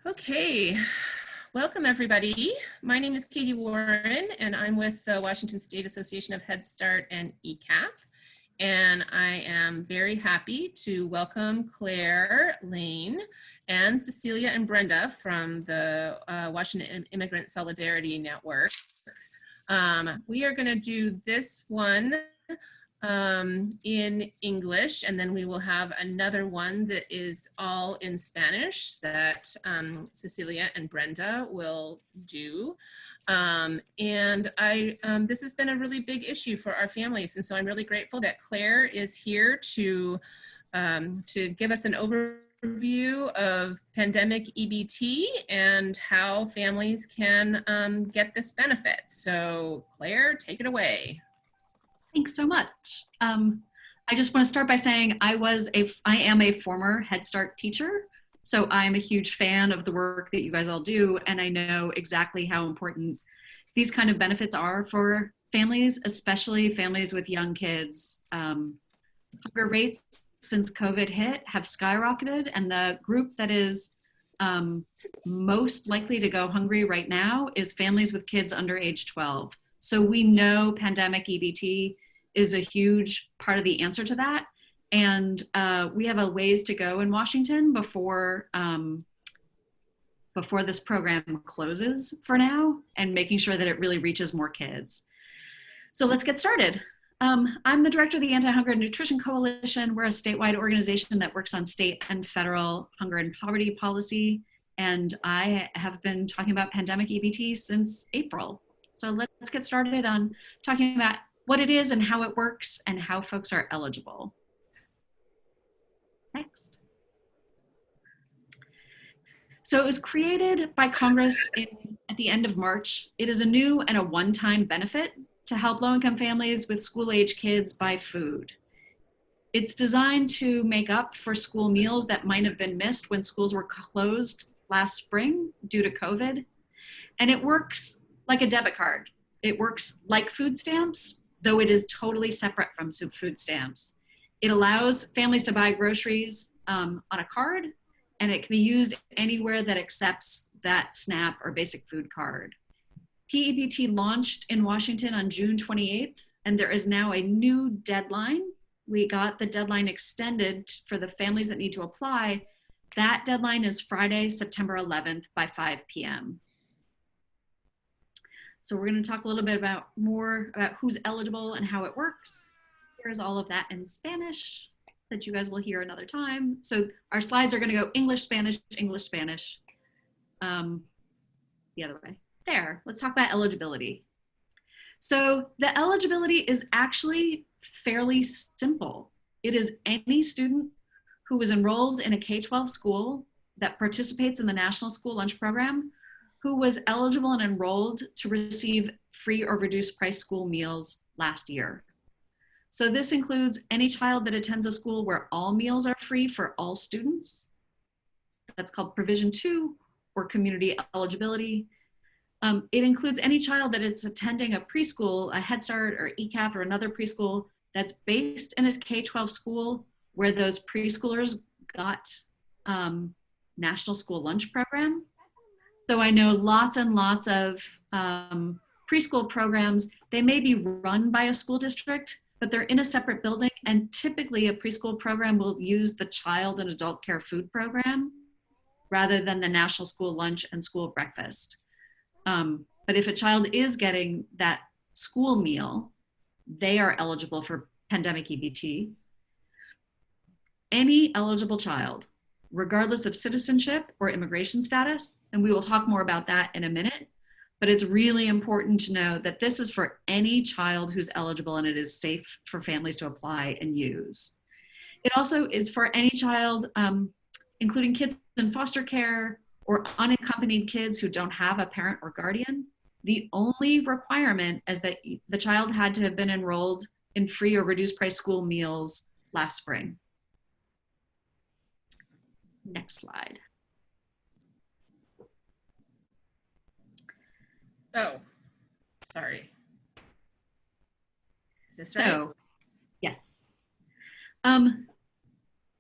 Okay, welcome everybody. My name is Katie Warren and I'm with the Washington State Association of Head Start and ECAP. And I am very happy to welcome Claire, Lane, and Cecilia and Brenda from the Washington Immigrant Solidarity Network. We are going to do this one in English, and then we will have another one that is all in Spanish that Cecilia and Brenda will do. This has been a really big issue for our families, and so I'm really grateful that Claire is here to give us an overview of pandemic EBT and how families can get this benefit. So Claire, take it away. Thanks so much. I just want to start by saying I am a former Head Start teacher, so I'm a huge fan of the work that you guys all do, and I know exactly how important these kind of benefits are for families, especially families with young kids. Hunger rates since COVID hit have skyrocketed, and the group that is most likely to go hungry right now is families with kids under age 12. So we know pandemic EBT is a huge part of the answer to that. And we have a ways to go in Washington before this program closes for now, and making sure that it really reaches more kids. So let's get started. I'm the director of the Anti-Hunger and Nutrition Coalition. We're a statewide organization that works on state and federal hunger and poverty policy. And I have been talking about pandemic EBT since April. So let's get started on talking about what it is and how it works and how folks are eligible. Next. So it was created by Congress at the end of March. It is a new and a one-time benefit to help low-income families with school-age kids buy food. It's designed to make up for school meals that might have been missed when schools were closed last spring due to COVID. And it works like a debit card. It works like food stamps, though it is totally separate from food stamps. It allows families to buy groceries on a card, and it can be used anywhere that accepts that SNAP or basic food card. P-EBT launched in Washington on June 28th, and there is now a new deadline. We got the deadline extended for the families that need to apply. That deadline is Friday, September 11th by 5 p.m. So we're going to talk a little bit more about who's eligible and how it works. Here's all of that in Spanish that you guys will hear another time. So our slides are going to go English, Spanish, English, Spanish. The other way. There, let's talk about eligibility. So the eligibility is actually fairly simple. It is any student who was enrolled in a K-12 school that participates in the National School Lunch Program, who was eligible and enrolled to receive free or reduced price school meals last year. So this includes any child that attends a school where all meals are free for all students. That's called Provision 2 or community eligibility. It includes any child that is attending a preschool, a Head Start or ECAP or another preschool that's based in a K-12 school where those preschoolers got National School Lunch Program. So I know lots and lots of preschool programs, they may be run by a school district, but they're in a separate building, and typically a preschool program will use the child and adult care food program rather than the National School Lunch and school breakfast. But if a child is getting that school meal, they are eligible for pandemic EBT. Any eligible child, regardless of citizenship or immigration status, and we will talk more about that in a minute, but it's really important to know that this is for any child who's eligible, and it is safe for families to apply and use. It also is for any child, including kids in foster care or unaccompanied kids who don't have a parent or guardian. The only requirement is that the child had to have been enrolled in free or reduced price school meals last spring. Next slide. Oh, sorry. Is this right? Yes.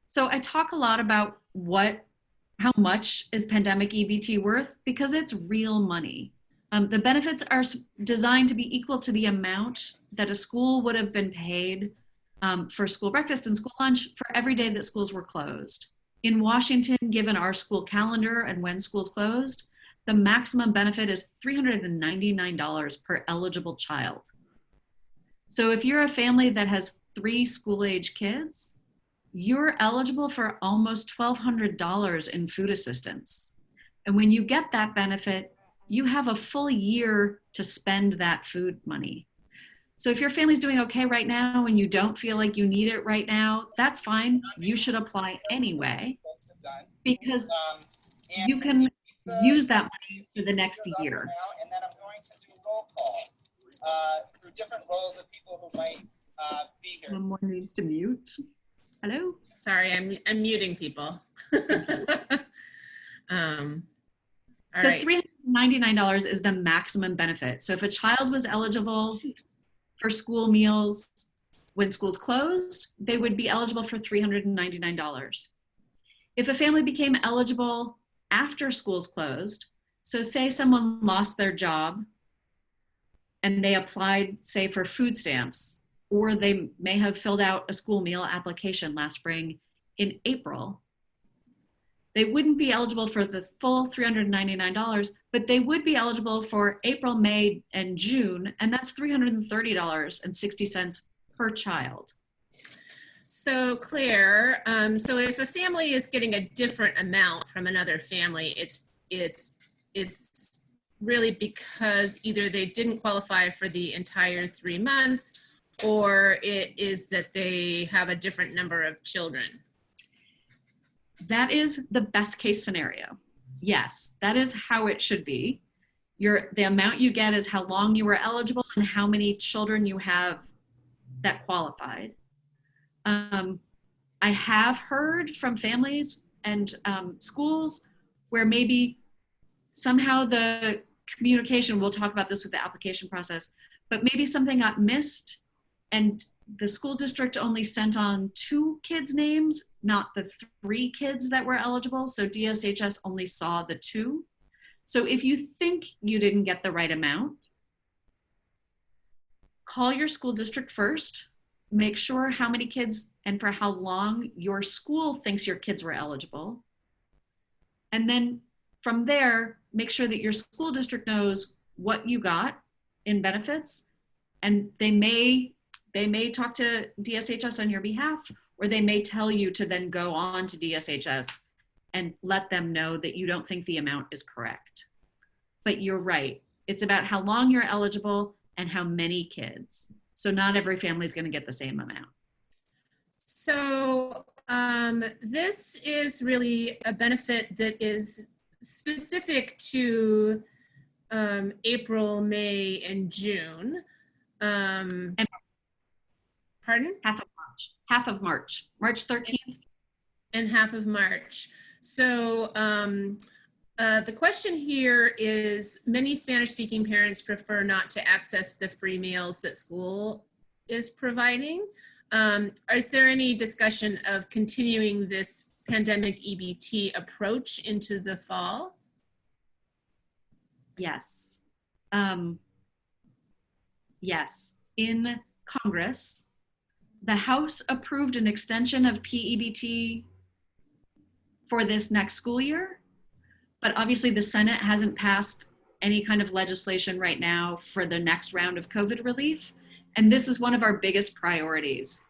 So I talk a lot about what How much is pandemic EBT worth? Because it's real money. The benefits are designed to be equal to the amount that a school would have been paid for school breakfast and school lunch for every day that schools were closed. In Washington, given our school calendar and when schools closed, the maximum benefit is $399 per eligible child. So if you're a family that has 3 school-age kids, you're eligible for almost $1,200 in food assistance. And when you get that benefit, you have a full year to spend that food money. So if your family's doing okay right now and you don't feel like you need it right now, that's fine. You should apply anyway because you can use that money for the next year. And then I'm going to do roll call through different roles of people who might be here. Someone needs to mute. Hello? Sorry, I'm muting people. All The right. $399 is the maximum benefit. So if a child was eligible for school meals when schools closed, they would be eligible for $399. If a family became eligible after schools closed, so say someone lost their job and they applied, say, for food stamps, or they may have filled out a school meal application last spring in April, they wouldn't be eligible for the full $399, but they would be eligible for April, May, and June, and that's $330.60 per child. So Claire, so if a family is getting a different amount from another family, it's really because either they didn't qualify for the entire 3 months, or it is that they have a different number of children. That is the best case scenario. Yes, that is how it should be. The amount you get is how long you were eligible and how many children you have that qualified. I have heard from families and schools where maybe somehow the communication, we'll talk about this with the application process, but maybe something got missed and the school district only sent on 2 kids' names, not the 3 kids that were eligible. So DSHS only saw the 2. So if you think you didn't get the right amount, call your school district first, make sure how many kids and for how long your school thinks your kids were eligible. And then from there, make sure that your school district knows what you got in benefits, and they may talk to DSHS on your behalf, or they may tell you to then go on to DSHS and let them know that you don't think the amount is correct. But you're right. It's about how long you're eligible and how many kids. So not every family is going to get the same amount. So this is really a benefit that is specific to April, May, and June. And pardon? Half of March, March 13th. And half of March. So the question here is, many Spanish-speaking parents prefer not to access the free meals that school is providing. Is there any discussion of continuing this pandemic EBT approach into the fall? Yes. Yes. In Congress, the House approved an extension of P-EBT for this next school year, but obviously the Senate hasn't passed any kind of legislation right now for the next round of COVID relief. And this is one of our biggest priorities,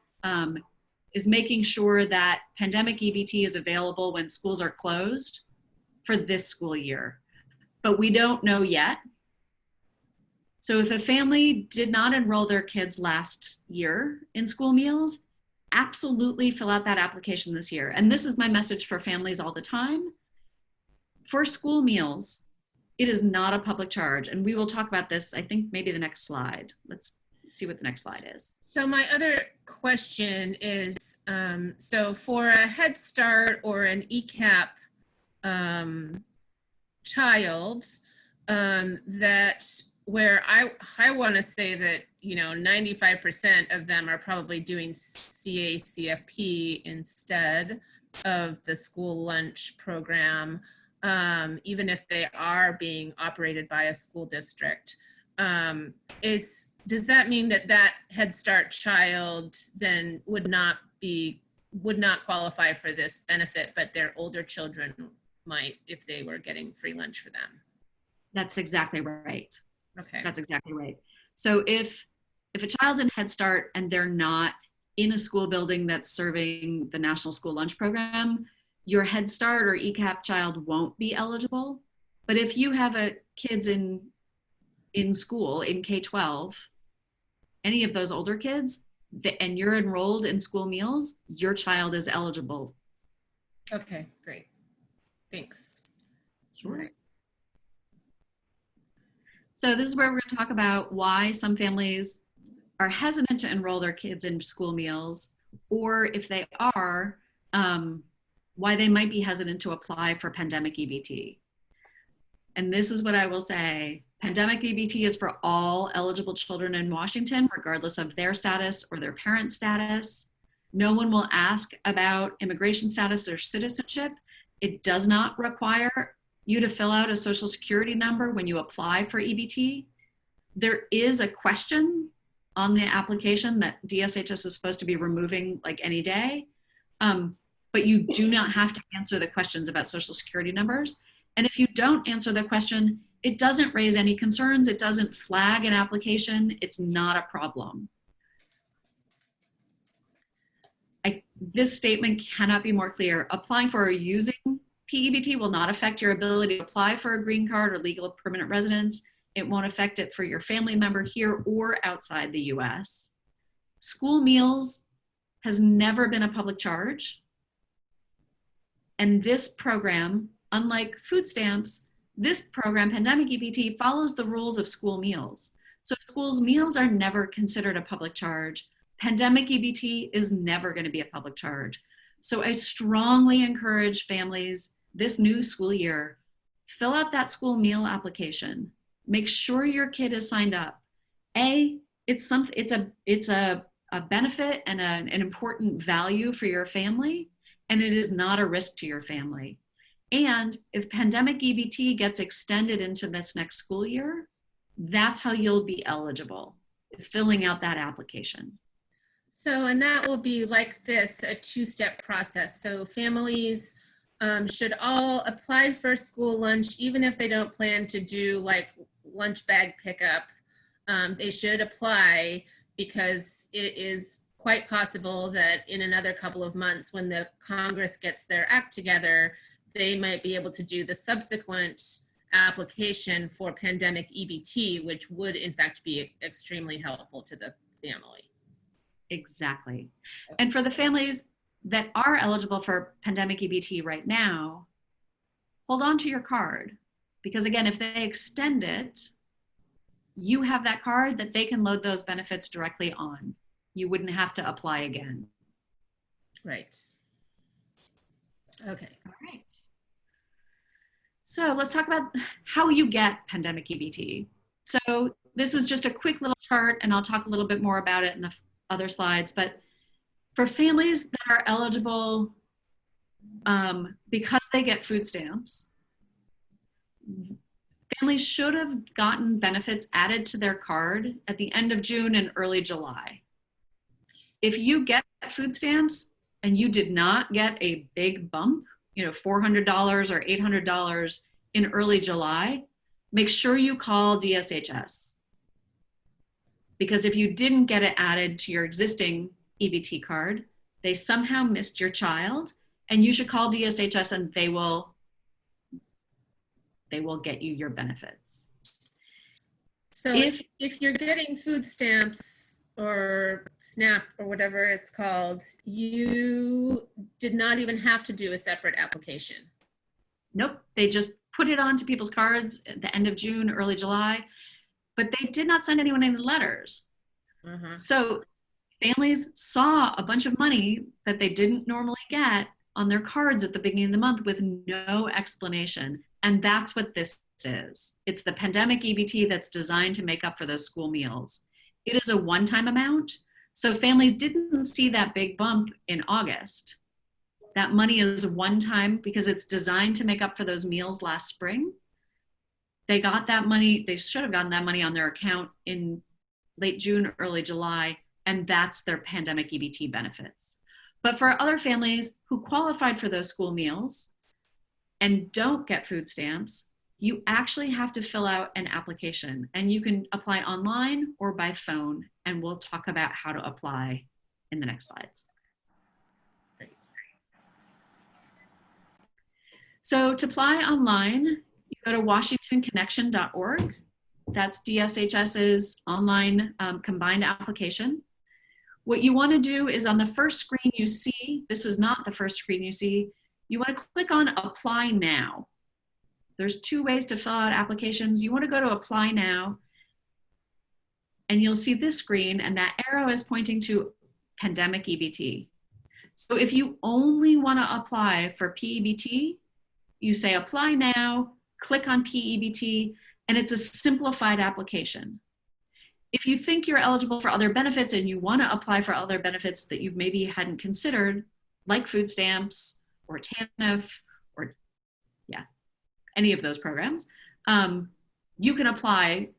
is making sure that pandemic EBT is available when schools are closed for this school year. But we don't know yet. So if a family did not enroll their kids last year in school meals, absolutely fill out that application this year. And this is my message for families all the time. For school meals, it is not a public charge. And we will talk about this, I think maybe the next slide. Let's see what the next slide is. So my other question is, so for a Head Start or an ECAP child, where I want to say that, 95% of them are probably doing CA, CFP instead. of the school lunch program, even if they are being operated by a school district. Does that mean that that Head Start child then would not qualify for this benefit, but their older children might if they were getting free lunch for them? That's exactly right. Okay. That's exactly right. So if a child's in Head Start and they're not in a school building that's serving the National School Lunch Program, your Head Start or ECAP child won't be eligible. But if you have kids in school in K-12, any of those older kids, and you're enrolled in school meals, your child is eligible. Okay, great. Thanks. Sure. Right. So this is where we're going to talk about why some families are hesitant to enroll their kids in school meals, or if they are, why they might be hesitant to apply for pandemic EBT. And this is what I will say. Pandemic EBT is for all eligible children in Washington, regardless of their status or their parent status. No one will ask about immigration status or citizenship. It does not require you to fill out a social security number when you apply for EBT. There is a question on the application that DSHS is supposed to be removing like any day, but you do not have to answer the questions about social security numbers. And if you don't answer the question, it doesn't raise any concerns. It doesn't flag an application. It's not a problem. This statement cannot be more clear. Applying for or using P-EBT will not affect your ability to apply for a green card or legal permanent residence. It won't affect it for your family member here or outside the US. School meals has never been a public charge. And this program, unlike food stamps, this program, Pandemic EBT, follows the rules of school meals. So schools' meals are never considered a public charge. Pandemic EBT is never going to be a public charge. So I strongly encourage families this new school year, fill out that school meal application. Make sure your kid is signed up. It's a benefit and an important value for your family, and it is not a risk to your family. And if Pandemic EBT gets extended into this next school year, that's how you'll be eligible, is filling out that application. So, and that will be like this, a two-step process. So families should all apply for school lunch, even if they don't plan to do like lunch bag pickup. They should apply because it is quite possible that in another couple of months, when the Congress gets their act together, they might be able to do the subsequent application for pandemic EBT, which would in fact be extremely helpful to the family. Exactly. And for the families that are eligible for pandemic EBT right now, hold on to your card. Because again, if they extend it, you have that card that they can load those benefits directly on. You wouldn't have to apply again. Right. Okay. All right. So let's talk about how you get pandemic EBT. So this is just a quick little chart, and I'll talk a little bit more about it in the other slides, but for families that are eligible because they get food stamps, families should have gotten benefits added to their card at the end of June and early July. If you get food stamps and you did not get a big bump, $400 or $800 in early July, make sure you call DSHS. Because if you didn't get it added to your existing EBT card, they somehow missed your child, and you should call DSHS and they will get you your benefits. So if you're getting food stamps or SNAP or whatever it's called, you did not even have to do a separate application. Nope, they just put it onto people's cards at the end of June, early July, but they did not send anyone any letters. Mm-hmm. So families saw a bunch of money that they didn't normally get on their cards at the beginning of the month with no explanation. And that's what this is. It's the pandemic EBT that's designed to make up for those school meals. It is a one-time amount. So families didn't see that big bump in August. That money is one time because it's designed to make up for those meals last spring. They got that money, they should have gotten that money on their account in late June, early July, and that's their pandemic EBT benefits. But for other families who qualified for those school meals and don't get food stamps, you actually have to fill out an application, and you can apply online or by phone, and we'll talk about how to apply in the next slides. Great. So to apply online, you go to washingtonconnection.org. That's DSHS's online combined application. What you want to do is on the first screen you see, this is not the first screen you see, you want to click on Apply Now. There's two ways to fill out applications. You want to go to Apply Now, and you'll see this screen, and that arrow is pointing to Pandemic EBT. So if you only want to apply for P-EBT, you say Apply Now, click on P-EBT, and it's a simplified application. If you think you're eligible for other benefits and you want to apply for other benefits that you maybe hadn't considered, like food stamps or TANF or any of those programs, you can apply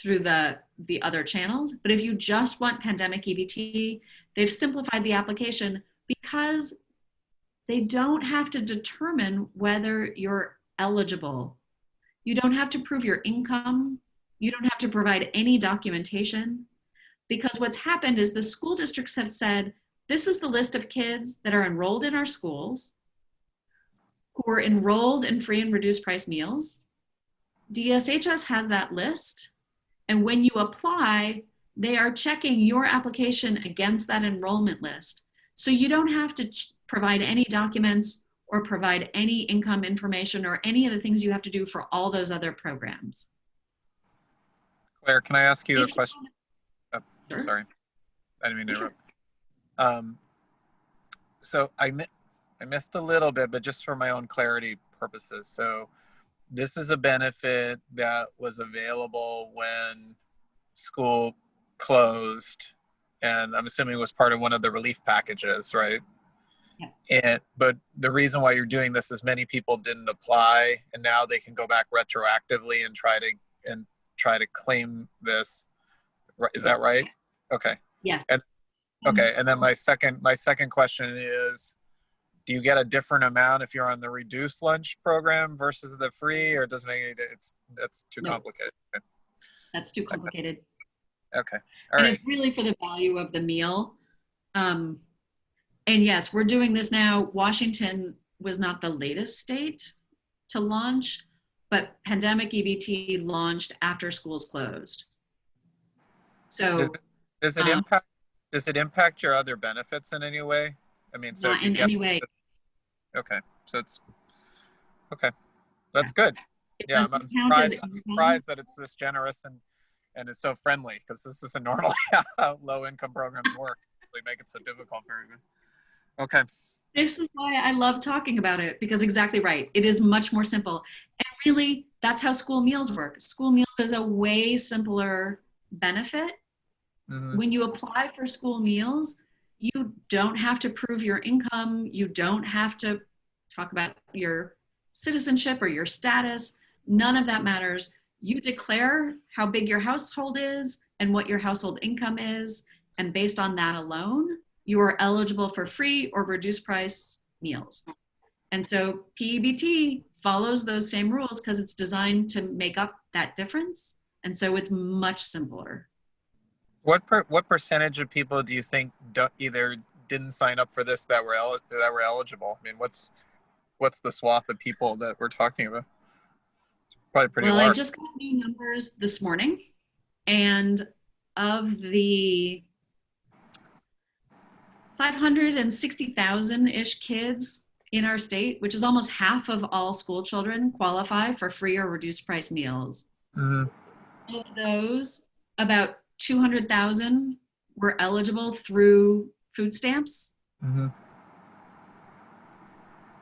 through the other channels. But if you just want pandemic EBT, they've simplified the application because they don't have to determine whether you're eligible. You don't have to prove your income. You don't have to provide any documentation, because what's happened is the school districts have said, this is the list of kids that are enrolled in our schools, who are enrolled in free and reduced price meals. DSHS has that list. And when you apply, they are checking your application against that enrollment list. So you don't have to provide any documents or provide any income information or any of the things you have to do for all those other programs. Claire, can I ask you a If you question? Oh, Sure. sorry, I didn't mean to Sure. interrupt. So I missed a little bit, but just for my own clarity purposes. So this is a benefit that was available when school closed, and I'm assuming it was part of one of the relief packages, right? Yeah. But the reason why you're doing this is many people didn't apply, and now they can go back retroactively and try to claim this. Is that right? Okay. Yes. And okay, and then my second question is, do you get a different amount if you're on the reduced lunch program versus the free, or does it make any, that's too complicated? Okay. That's too complicated. Okay. All and right. It's really for the value of the meal. And yes, we're doing this now. Washington was not the latest state to launch, but pandemic EBT launched after schools closed. So Does it impact your other benefits in any way? I mean, so not in any way. Okay, so it's okay. That's good. Yeah, I'm surprised that it's this generous and it's so friendly, because this isn't normally how low income programs work. They make it so difficult for everyone. Okay. This is why I love talking about it, because exactly right. It is much more simple. And really, that's how school meals work. School meals is a way simpler benefit. Mm-hmm. When you apply for school meals, you don't have to prove your income. You don't have to talk about your citizenship or your status. None of that matters. You declare how big your household is and what your household income is. And based on that alone, you are eligible for free or reduced price meals. And so P-EBT follows those same rules because it's designed to make up that difference. And so it's much simpler. What percentage of people do you think either didn't sign up for this that were eligible? I mean, what's the swath of people that we're talking about? It's probably pretty large. Well, I just got new numbers this morning, and of the 560,000-ish kids in our state, which is almost half of all school children, qualify for free or reduced price meals. Mm-hmm. Of those, about 200,000 were eligible through food stamps. Mm-hmm.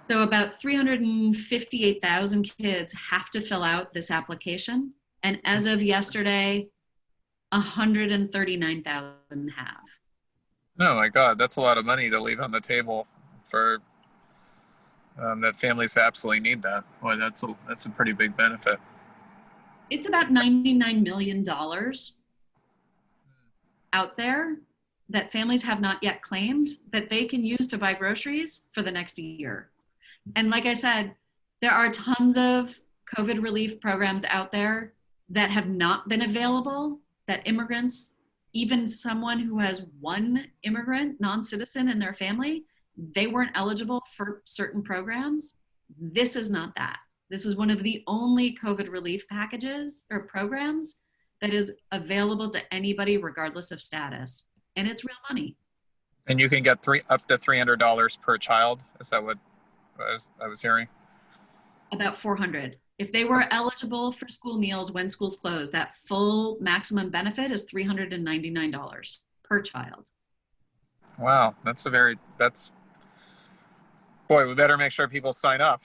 So about 358,000 kids have to fill out this application. And as of yesterday, 139,000 have. Oh my God, that's a lot of money to leave on the table for that families absolutely need that. Boy, that's a pretty big benefit. It's about $99 million out there that families have not yet claimed that they can use to buy groceries for the next year. And like I said, there are tons of COVID relief programs out there that have not been available, that immigrants, even someone who has one immigrant, non-citizen in their family, they weren't eligible for certain programs. This is not that. This is one of the only COVID relief packages or programs that is available to anybody regardless of status. And it's real money. And you can get up to $300 per child. Is that what I was hearing? About 400. If they were eligible for school meals when schools close, that full maximum benefit is $399 per child. Wow, boy, we better make sure people sign up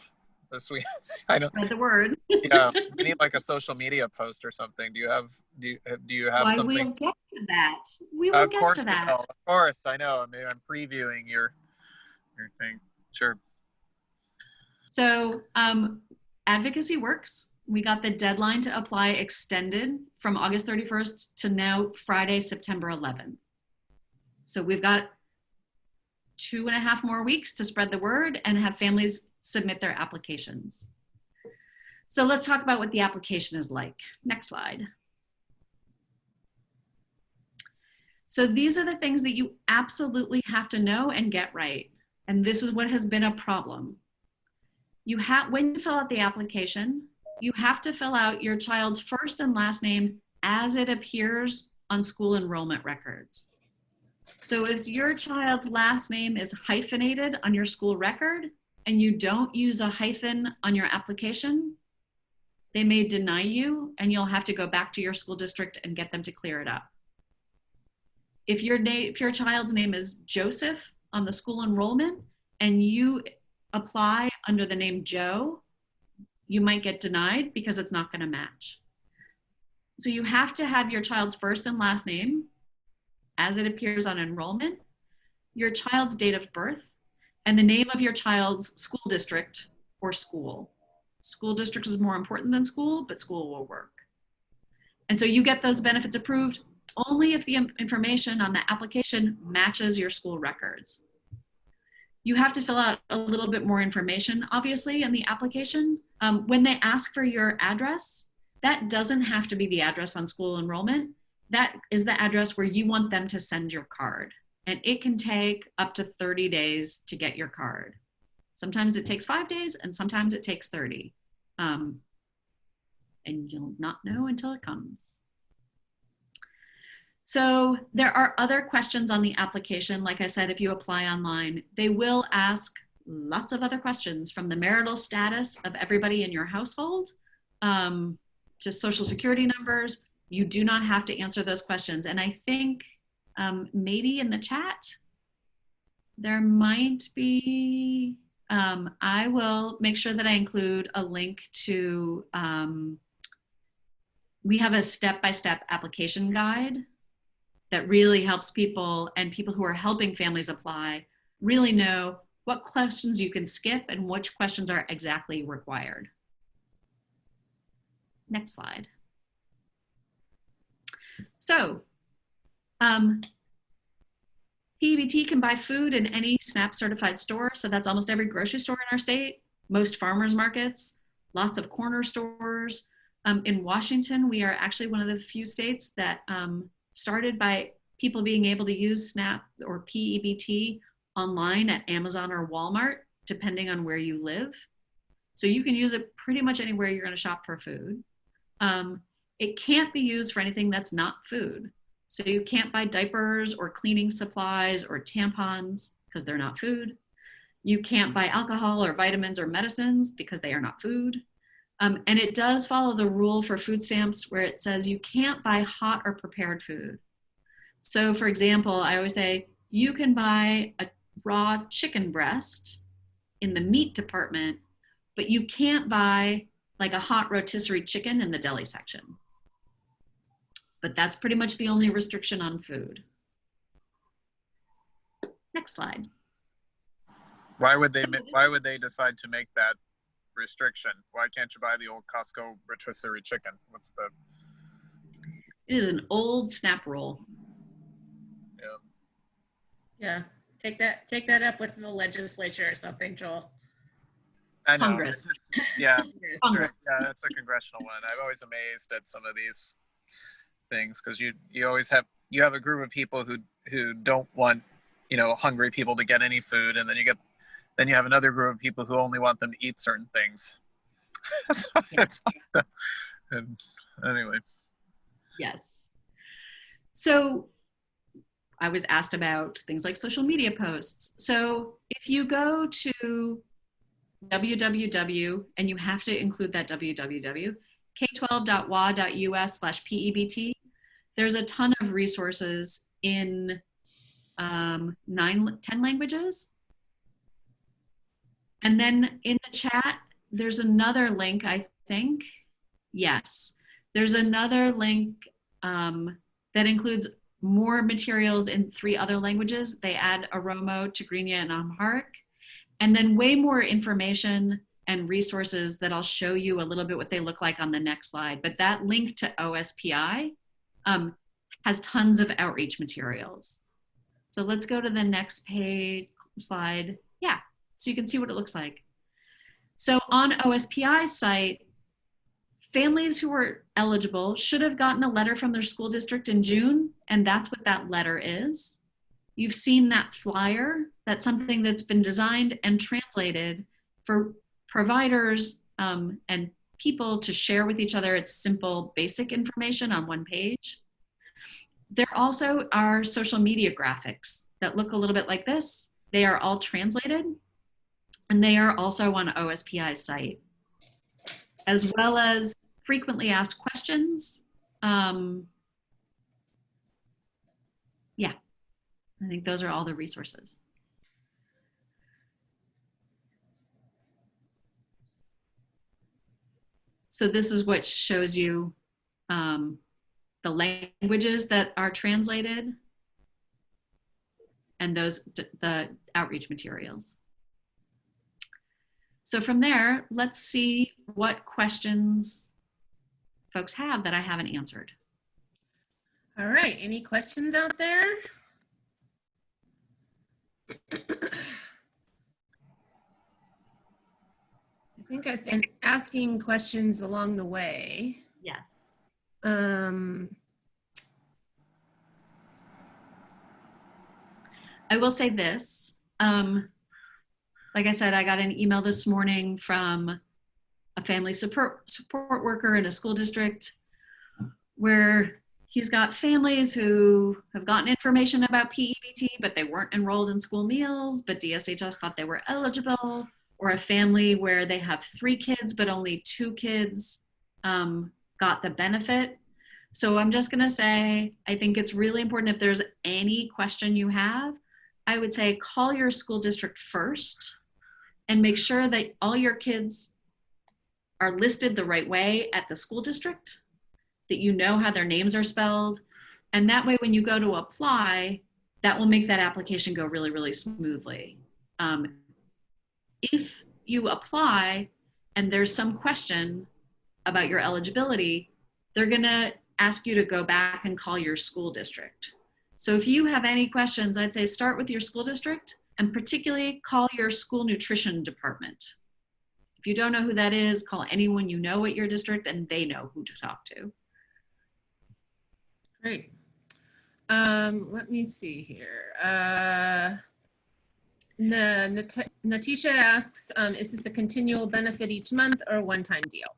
this week. I don't. Spread the word. Yeah, we need like a social media post or something. Do you have Why, something? we'll get to that. We will get to that. Of course, I know. I mean, I'm previewing your thing. Sure. So advocacy works. We got the deadline to apply extended from August 31st to now Friday, September 11th. So we've got 2.5 more weeks to spread the word and have families submit their applications. So let's talk about what the application is like. Next slide. So these are the things that you absolutely have to know and get right. And this is what has been a problem. When you fill out the application, you have to fill out your child's first and last name as it appears on school enrollment records. So if your child's last name is hyphenated on your school record and you don't use a hyphen on your application, they may deny you and you'll have to go back to your school district and get them to clear it up. If your child's name is Joseph on the school enrollment and you apply under the name Joe, you might get denied because it's not going to match. So you have to have your child's first and last name as it appears on enrollment, your child's date of birth, and the name of your child's school district or school. School district is more important than school, but school will work. And so you get those benefits approved only if the information on the application matches your school records. You have to fill out a little bit more information, obviously, in the application. When they ask for your address, that doesn't have to be the address on school enrollment. That is the address where you want them to send your card. And it can take up to 30 days to get your card. Sometimes it takes 5 days and sometimes it takes 30. And you'll not know until it comes. So there are other questions on the application. Like I said, if you apply online, they will ask lots of other questions, from the marital status of everybody in your household to social security numbers. You do not have to answer those questions. And I think maybe in the chat, there might be, I will make sure that I include a link to, we have a step-by-step application guide that really helps people, and people who are helping families apply really know what questions you can skip and which questions are exactly required. Next slide. So, P-EBT can buy food in any SNAP certified store. So that's almost every grocery store in our state, most farmers markets, lots of corner stores. In Washington, we are actually one of the few states that started by people being able to use SNAP or P-EBT online at Amazon or Walmart, depending on where you live. So you can use it pretty much anywhere you're going to shop for food. It can't be used for anything that's not food. So you can't buy diapers or cleaning supplies or tampons because they're not food. You can't buy alcohol or vitamins or medicines because they are not food. And it does follow the rule for food stamps where it says you can't buy hot or prepared food. So for example, I always say you can buy a raw chicken breast in the meat department, but you can't buy like a hot rotisserie chicken in the deli section. But that's pretty much the only restriction on food. Next slide. Why would they decide to make that restriction? Why can't you buy the old Costco rotisserie chicken? What's the? It is an old snap roll. Yeah, take that up with the legislature or something, Joel. I know. Congress. Yeah, Congress. yeah, that's a congressional one. I'm always amazed at some of these things because you always have a group of people who don't want hungry people to get any food, and then you have another group of people who only want them to eat certain things. So it's anyway. Yes. So I was asked about things like social media posts. So if you go to www, and you have to include that www, k12.wa.us/PEBT, there's a ton of resources in 10 languages. And then in the chat, there's another link, I think. Yes, there's another link that includes more materials in 3 other languages. They add Oromo, Tigrinya, and Amharic. And then way more information and resources that I'll show you a little bit what they look like on the next slide. But that link to OSPI has tons of outreach materials. So let's go to the next page slide. Yeah, so you can see what it looks like. So on OSPI's site, families who were eligible should have gotten a letter from their school district in June, and that's what that letter is. You've seen that flyer. That's something that's been designed and translated for providers and people to share with each other. It's simple, basic information on one page. There also are social media graphics that look a little bit like this. They are all translated, and they are also on OSPI's site, as well as frequently asked questions. Yeah, I think those are all the resources. So this is what shows you the languages that are translated and the outreach materials. So from there, let's see what questions folks have that I haven't answered. All right, any questions out there? I think I've been asking questions along the way. Yes. I will say this. Like I said, I got an email this morning from a family support worker in a school district where he's got families who have gotten information about P-EBT, but they weren't enrolled in school meals, but DSHS thought they were eligible, or a family where they have 3 kids, but only 2 kids got the benefit. So I'm just gonna say, I think it's really important if there's any question you have, I would say call your school district first and make sure that all your kids are listed the right way at the school district, that you know how their names are spelled. And that way, when you go to apply, that will make that application go really, really smoothly. If you apply and there's some question about your eligibility, they're gonna ask you to go back and call your school district. So if you have any questions, I'd say start with your school district and particularly call your school nutrition department. If you don't know who that is, call anyone you know at your district and they know who to talk to. Great. Let me see here. Natisha asks, is this a continual benefit each month or a one-time deal?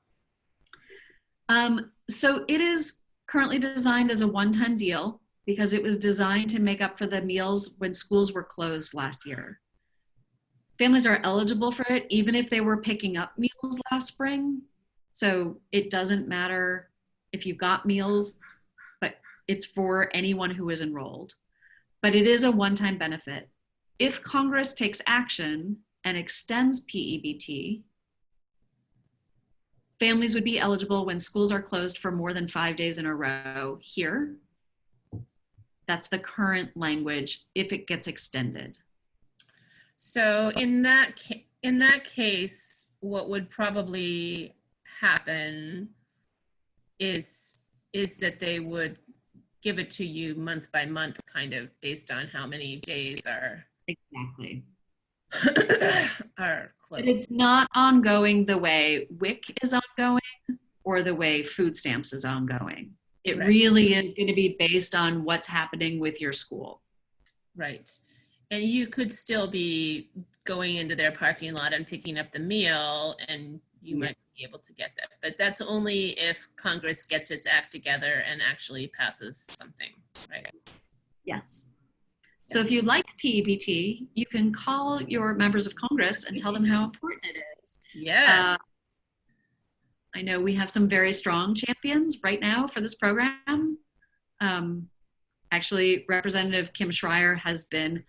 So it is currently designed as a one-time deal because it was designed to make up for the meals when schools were closed last year. Families are eligible for it even if they were picking up meals last spring. So it doesn't matter if you got meals, but it's for anyone who is enrolled. But it is a one-time benefit. If Congress takes action and extends P-EBT, families would be eligible when schools are closed for more than 5 days in a row here. That's the current language if it gets extended. So in that case, what would probably happen is that they would give it to you month by month, kind of based on how many days are Exactly. are But closed. it's not ongoing the way WIC is ongoing or the way food stamps is ongoing. It Right. really is going to be based on what's happening with your school. Right. And you could still be going into their parking lot and picking up the meal, and you might be able to get that. But that's only if Congress gets its act together and actually passes something, right? Yes. So if you like P-EBT, you can call your members of Congress and tell them how important it is. Yes. I know we have some very strong champions right now for this program. Actually, Representative Kim Schreier has been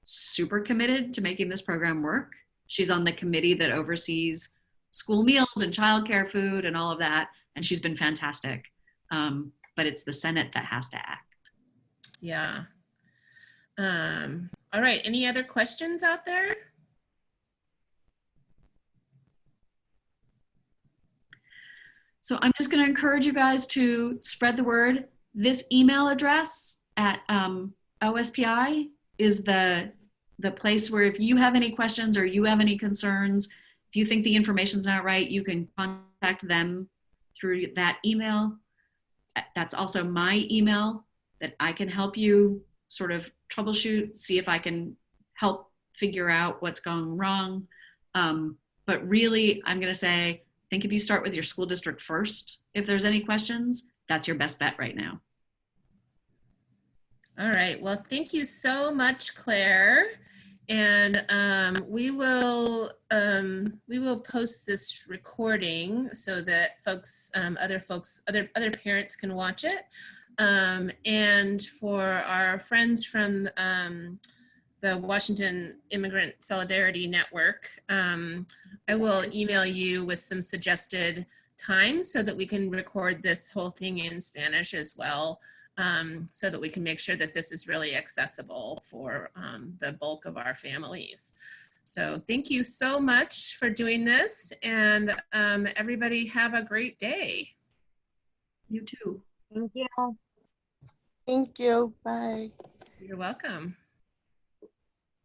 super committed to making this program work. She's on the committee that oversees school meals and childcare food and all of that, and she's been fantastic. But it's the Senate that has to act. Yeah. All right. Any other questions out there? So I'm just going to encourage you guys to spread the word. This email address at OSPI is the place where if you have any questions or you have any concerns, if you think the information's not right, you can contact them through that email. That's also my email that I can help you sort of troubleshoot, see if I can help figure out what's going wrong. But really, I'm going to say, I think if you start with your school district first, if there's any questions, that's your best bet right now. All right. Well, thank you so much, Claire. And we will post this recording so that other parents can watch it. And for our friends from the Washington Immigrant Solidarity Network, I will email you with some suggested times so that we can record this whole thing in Spanish as well, so that we can make sure that this is really accessible for the bulk of our families. So thank you so much for doing this, and everybody have a great day. You too. Thank you. Thank you. Bye. You're welcome.